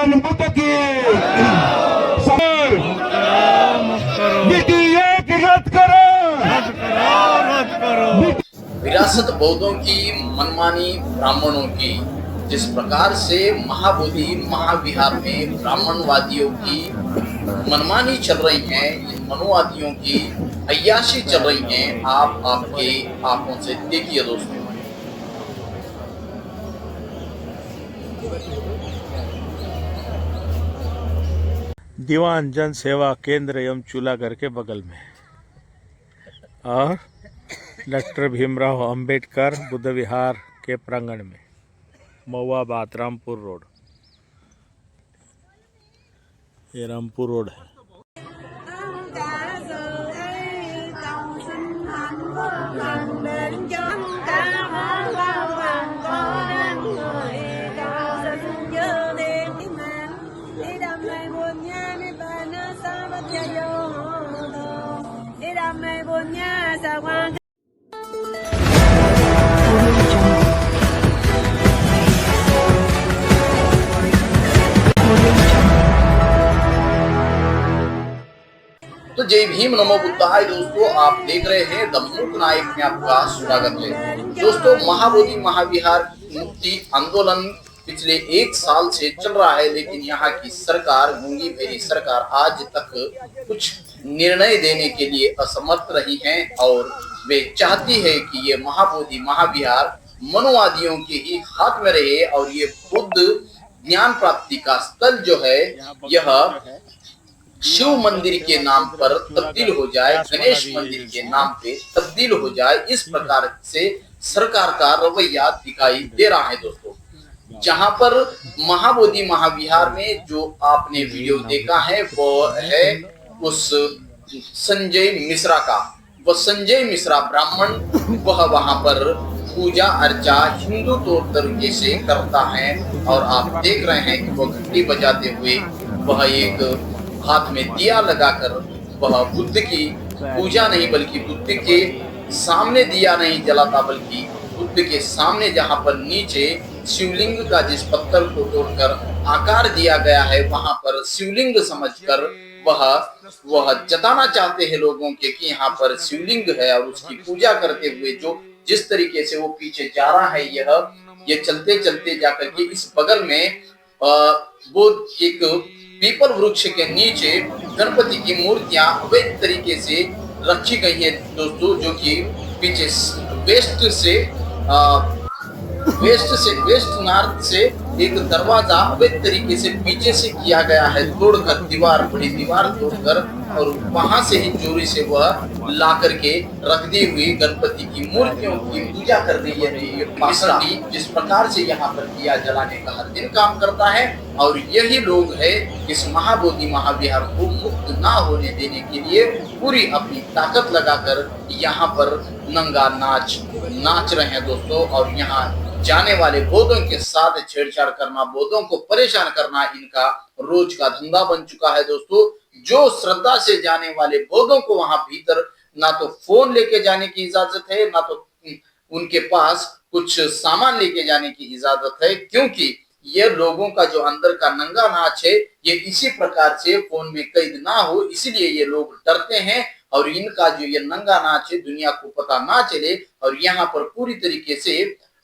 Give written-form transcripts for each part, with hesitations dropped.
भगवान बुद्ध की विधेयक रद्द करो, रद्द करो। विरासत बौद्धों की, मनमानी ब्राह्मणों की। जिस प्रकार से महाबोधि महाविहार में ब्राह्मणवादियों की मनमानी चल रही है, इन मनुवादियों की अय्याशी चल रही है, आप आपके आंखों से देखिए दोस्तों। दीवान जन सेवा केंद्र एवं चूल्हाघर के बगल में और डॉक्टर भीमराव अंबेडकर बुद्ध विहार के प्रांगण में, महुआ रामपुर रोड। ये रामपुर रोड है। तो जय भीम नमो बुद्धाय दोस्तों, आप देख रहे हैं द मूक नायक में आपका स्वागत है। दोस्तों, महाबोधि महाविहार मुक्ति आंदोलन पिछले 1 साल से चल रहा है, लेकिन यहाँ की सरकार, गूंगी भेरी सरकार, आज तक कुछ निर्णय देने के लिए असमर्थ रही है और वे चाहती है कि ये महाबोधि महाविहार मनुवादियों के ही हाथ में रहे और ये बुद्ध ज्ञान प्राप्ति का स्थल जो है यह शिव मंदिर के नाम पर तब्दील हो जाए, गणेश मंदिर के नाम पे तब्दील हो जाए। इस प्रकार से सरकार का रवैया दिखाई दे रहा है दोस्तों। जहां पर महाबोधि महाविहार में जो आपने वीडियो देखा है वो है उस संजय मिश्रा का। वह संजय मिश्रा ब्राह्मण, वह वहां पर पूजा अर्चा हिंदू तौर तरीके से करता है और आप देख रहे हैं कि वह घंटी बजाते हुए वह एक हाथ में दिया लगाकर वह बुद्ध की पूजा नहीं बल्कि बुद्ध के सामने दिया नहीं जलाता, बल्कि बुद्ध के सामने जहां पर नीचे शिवलिंग का जिस पत्थर को तोड़कर आकार दिया गया है वहां पर शिवलिंग समझकर वह जताना चाहते हैं लोगों के कि यहाँ पर शिवलिंग है और उसकी पूजा करते हुए जो जिस तरीके से वो पीछे जा रहा है, ये चलते चलते जाकर के इस बगल में वो एक पीपल वृक्ष के नीचे गणपति की मूर्तियां अवैध तरीके से रखी गई है दोस्तों, जो कि पीछे वेस्ट नॉर्थ से एक दरवाजा अवैध तरीके से पीछे से किया गया है, तोड़कर बड़ी दीवार तोड़कर, और वहां से ही चोरी से वह ला करके रख दी हुई गणपति की मूर्तियों की पूजा कर रही है। ये पासड़ी जिस प्रकार से यहाँ पर दिया जलाने का हर दिन काम करता है और यही लोग है इस महाबोधि महाविहार को मुक्त ना होने देने के लिए पूरी अपनी ताकत लगाकर यहाँ पर नंगा नाच रहे हैं दोस्तों। और यहाँ जाने वाले बौद्धों के साथ छेड़छाड़ करना, बौद्धों को परेशान करना इनका रोज का धंधा बन चुका है दोस्तों। जो श्रद्धा से जाने वाले बौद्धों को वहां भीतर ना तो फोन लेके जाने की इजाजत है, ना तो उनके पास कुछ सामान लेके जाने की इजाजत है, क्योंकि ये लोगों का जो अंदर का नंगा नाच है ये इसी प्रकार से फोन में कैद ना हो, इसलिए ये लोग डरते हैं और इनका जो ये नंगा नाच है दुनिया को पता ना चले और यहाँ पर पूरी तरीके से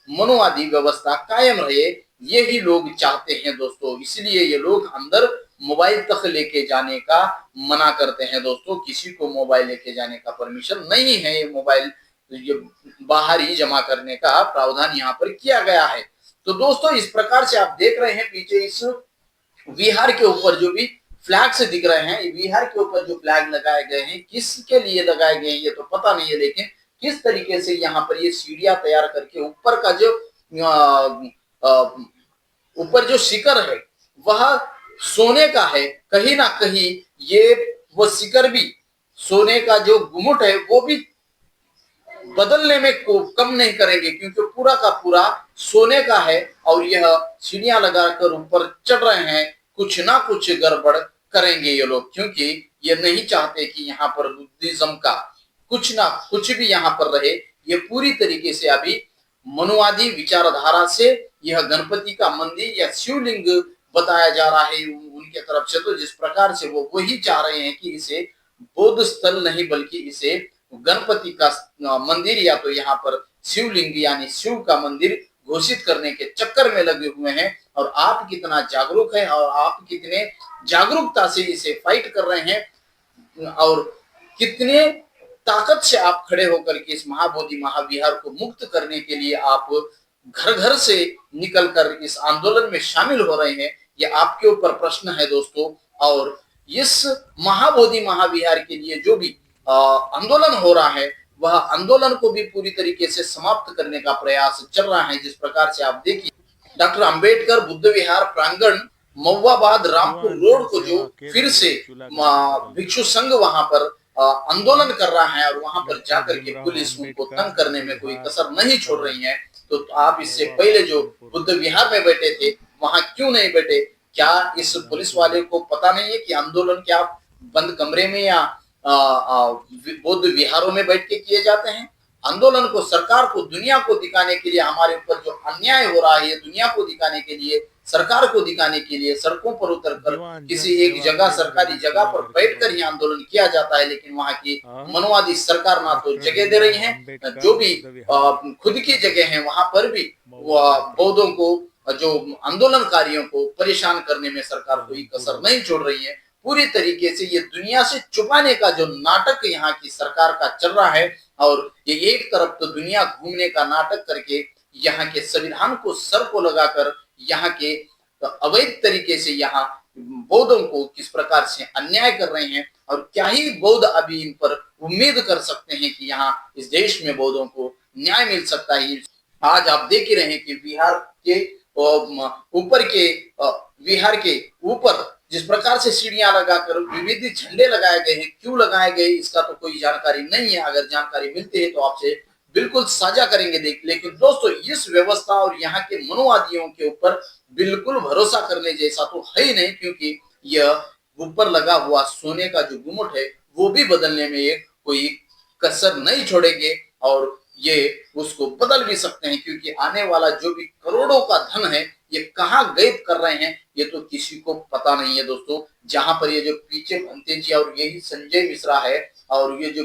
मनुवादी व्यवस्था कायम रहे, यही लोग चाहते हैं दोस्तों। इसलिए ये लोग अंदर मोबाइल तक लेके जाने का मना करते हैं दोस्तों। किसी को मोबाइल लेके जाने का परमिशन नहीं है, ये मोबाइल ये बाहर ही जमा करने का प्रावधान यहाँ पर किया गया है। तो दोस्तों, इस प्रकार से आप देख रहे हैं पीछे इस विहार के ऊपर जो भी फ्लैग से दिख रहे हैं, विहार के ऊपर जो फ्लैग लगाए गए हैं किसके लिए लगाए गए हैं ये तो पता नहीं है, लेकिन किस तरीके से यहाँ पर ये सीढ़ियां तैयार करके ऊपर का जो ऊपर जो शिखर है वह सोने का है, कहीं ना कहीं ये वो शिखर भी सोने का जो गुम्मट है वो भी बदलने में कम नहीं करेंगे, क्योंकि पूरा का पूरा सोने का है और यह सीढ़ियां लगाकर ऊपर चढ़ रहे हैं। कुछ ना कुछ गड़बड़ करेंगे ये लोग, क्योंकि ये नहीं चाहते कि यहाँ पर बुद्धिज्म का कुछ ना कुछ भी यहाँ पर रहे। ये पूरी तरीके से अभी मनुवादी विचारधारा से यह गणपति का मंदिर या शिवलिंग बताया जा रहा है उनके तरफ से, तो जिस प्रकार से वो वही चाह रहे हैं कि इसे बौद्ध स्थल नहीं बल्कि इसे गणपति का मंदिर या तो यहाँ पर शिवलिंग यानी शिव का मंदिर घोषित करने के चक्कर में लगे हुए हैं। और आप कितना जागरूक है और आप कितने जागरूकता से इसे फाइट कर रहे हैं और कितने ताकत से आप खड़े होकर के इस महाबोधि महाविहार को मुक्त करने के लिए आप घर घर से निकलकर इस आंदोलन में शामिल हो रहे हैं, ये आपके ऊपर प्रश्न है दोस्तों। और इस महाबोधि महाविहार के लिए जो भी आंदोलन हो रहा है वह आंदोलन को भी पूरी तरीके से समाप्त करने का प्रयास चल रहा है। जिस प्रकार से आप देखिए डॉक्टर अंबेडकर बुद्ध विहार प्रांगण महुआबाद रामपुर रोड को जो फिर से भिक्षु संघ वहां पर आंदोलन कर रहा है और वहां पर जाकर के पुलिस उनको तंग करने में कोई कसर नहीं छोड़ रही है। तो आप इससे पहले जो बुद्ध विहार में बैठे थे वहां क्यों नहीं बैठे? क्या इस पुलिस वाले को पता नहीं है कि आंदोलन क्या बंद कमरे में या बौद्ध विहारों में बैठ के किए जाते हैं? आंदोलन को सरकार को दुनिया को दिखाने के लिए, हमारे ऊपर जो अन्याय हो रहा है दुनिया को दिखाने के लिए, सरकार को दिखाने के लिए सड़कों पर उतरकर किसी एक जगह सरकारी जगह पर बैठकर ही आंदोलन किया जाता है। लेकिन वहां की मनोवादी सरकार ना तो जगह दे रही है, जो भी खुद की जगह है वहां पर भी बौद्धों को, जो आंदोलनकारियों को परेशान करने में सरकार कोई कसर नहीं छोड़ रही है। पूरी तरीके से ये दुनिया से छुपाने का जो नाटक यहाँ की सरकार का चल रहा है, और ये एक तरफ तो दुनिया घूमने का नाटक करके यहाँ के संविधान को सर को लगाकर यहाँ के अवैध तरीके से यहाँ बौद्धों को किस प्रकार से अन्याय कर रहे हैं, और क्या ही बौद्ध अभी इन पर उम्मीद कर सकते हैं कि यहाँ इस देश में बौद्धों को न्याय मिल सकता है। आज आप देख ही रहे हैं कि बिहार के ऊपर के बिहार के ऊपर जिस प्रकार से सीढ़ियां लगाकर विविध झंडे लगाए गए हैं, क्यों लगाए गए इसका तो कोई जानकारी नहीं है। अगर जानकारी मिलती है तो आपसे बिल्कुल साझा करेंगे। लेकिन दोस्तों इस व्यवस्था और यहाँ के मनोवादियों के ऊपर बिल्कुल भरोसा करने जैसा तो है ही नहीं, क्योंकि यह ऊपर लगा हुआ सोने का जो गुम्मट है वो भी बदलने में एक कोई कसर नहीं छोड़ेंगे और ये उसको बदल भी सकते हैं, क्योंकि आने वाला जो भी करोड़ों का धन है ये कहाँ गायब कर रहे हैं ये तो किसी को पता नहीं है दोस्तों। जहां पर ये जो पीछे भंते जी और यही संजय मिश्रा है और ये जो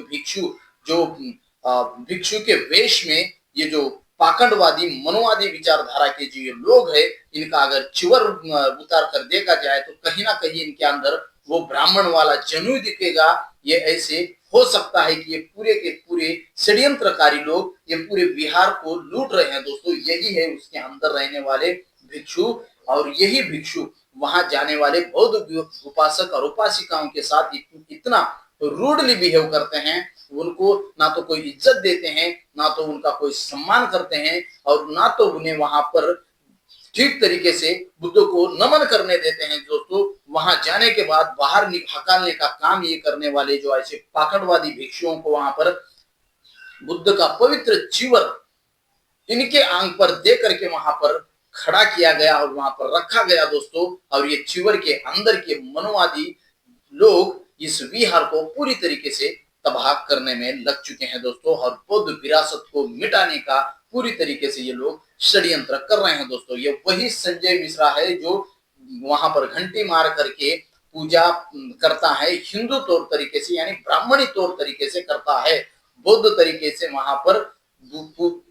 भिक्षु के वेश में ये जो पाखंडवादी मनोवादी विचारधारा के जो ये लोग है, इनका अगर चिवर उतार कर देखा जाए तो कहीं ना कहीं इनके अंदर वो ब्राह्मण वाला जनु दिखेगा। ये ऐसे हो सकता है कि ये पूरे के पूरे षड्यंत्रकारी लोग ये पूरे बिहार को लूट रहे हैं दोस्तों। यही है उसके अंदर रहने वाले भिक्षु, और यही भिक्षु वहां जाने वाले बौद्ध उपासक और उपासिकाओं के साथ इतना रूडली बिहेव करते हैं। उनको ना तो कोई इज्जत देते हैं, ना तो उनका कोई सम्मान करते हैं, और ना तो उन्हें वहां पर ठीक तरीके से बुद्ध को नमन करने देते हैं दोस्तों। वहां जाने के बाद बाहर हकालने का काम ये करने वाले जो ऐसे पाखंडवादी भिक्षुओं को वहां पर बुद्ध का पवित्र चिवर इनके आंग पर दे करके वहां पर खड़ा किया गया और वहां पर रखा गया दोस्तों। और ये चिवर के अंदर के मनोवादी लोग इस विहार को पूरी तरीके से तबाह करने में लग चुके हैं दोस्तों, और बौद्ध विरासत को मिटाने का पूरी तरीके से ये लोग षड्यंत्र कर रहे हैं दोस्तों। ये वही संजय मिश्रा है जो वहां पर घंटी मार करके पूजा करता है हिंदू तौर तरीके से, यानी ब्राह्मणी तौर तरीके से करता है। बौद्ध तरीके से वहां पर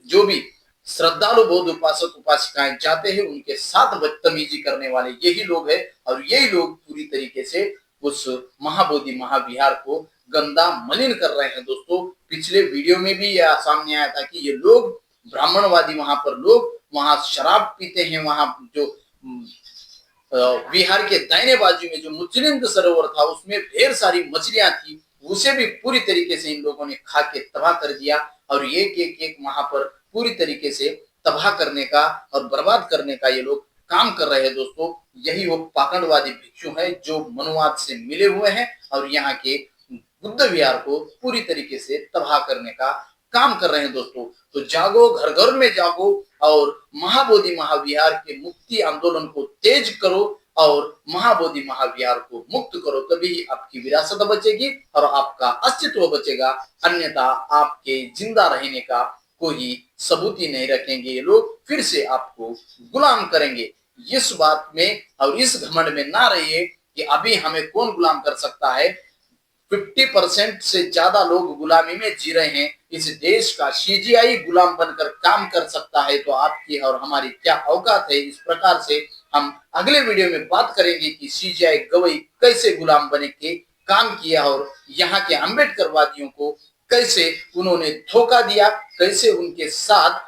जो भी श्रद्धालु बौद्ध उपासक उपासिकाएं जाते हैं उनके साथ बदतमीजी करने वाले यही लोग हैं, और यही लोग पूरी तरीके से उस महाबोधि महाविहार को गंदा मलिन कर रहे हैं दोस्तों। पिछले वीडियो में भी यह सामने आया था कि ये लोग ब्राह्मणवादी वहां पर लोग वहां शराब पीते हैं। वहां जो बिहार के दाहिने बाजू में जो मुचलिंद सरोवर था उसमें ढेर सारी मछलियां थी, उसे भी पूरी तरीके से इन लोगों ने खा के तबाह कर दिया, और एक एक एक वहां पर पूरी तरीके से तबाह करने का और बर्बाद करने का ये लोग काम कर रहे हैं दोस्तों। यही वो पाखंडवादी भिक्षु हैं जो मनोवाद से मिले हुए हैं और यहाँ के बुद्ध विहार को पूरी तरीके से तबाह करने का काम कर रहे हैं दोस्तों। तो जागो, घर घर में जागो और महाबोधि महाविहार के मुक्ति आंदोलन को तेज करो और महाबोधि महाविहार को मुक्त करो, तभी आपकी विरासत बचेगी और आपका अस्तित्व बचेगा। अन्यथा आपके जिंदा रहने का कोई सबूत ही नहीं रखेंगे, ये लोग फिर से आपको गुलाम करेंगे। इस बात में और इस घमंड में ना रहिए कि अभी हमें कौन गुलाम कर सकता है। 50% से ज्यादा लोग गुलामी में जी रहे हैं। इस देश का सीजीआई गुलाम बनकर काम कर सकता है तो आपकी और हमारी क्या औकात है। इस प्रकार से हम अगले वीडियो में बात करेंगे कि सीजीआई गवई कैसे गुलाम बने के काम किया और यहाँ के अम्बेडकरवादियों को कैसे उन्होंने धोखा दिया, कैसे उनके साथ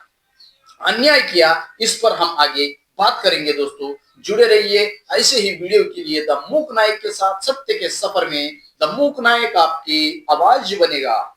अन्याय किया। इस पर हम आगे बात करेंगे। दोस्तों जुड़े रहिए ऐसे ही वीडियो के लिए। द मूक नायक के साथ सत्य के सफर में द मूक नायक आपकी आवाज बनेगा।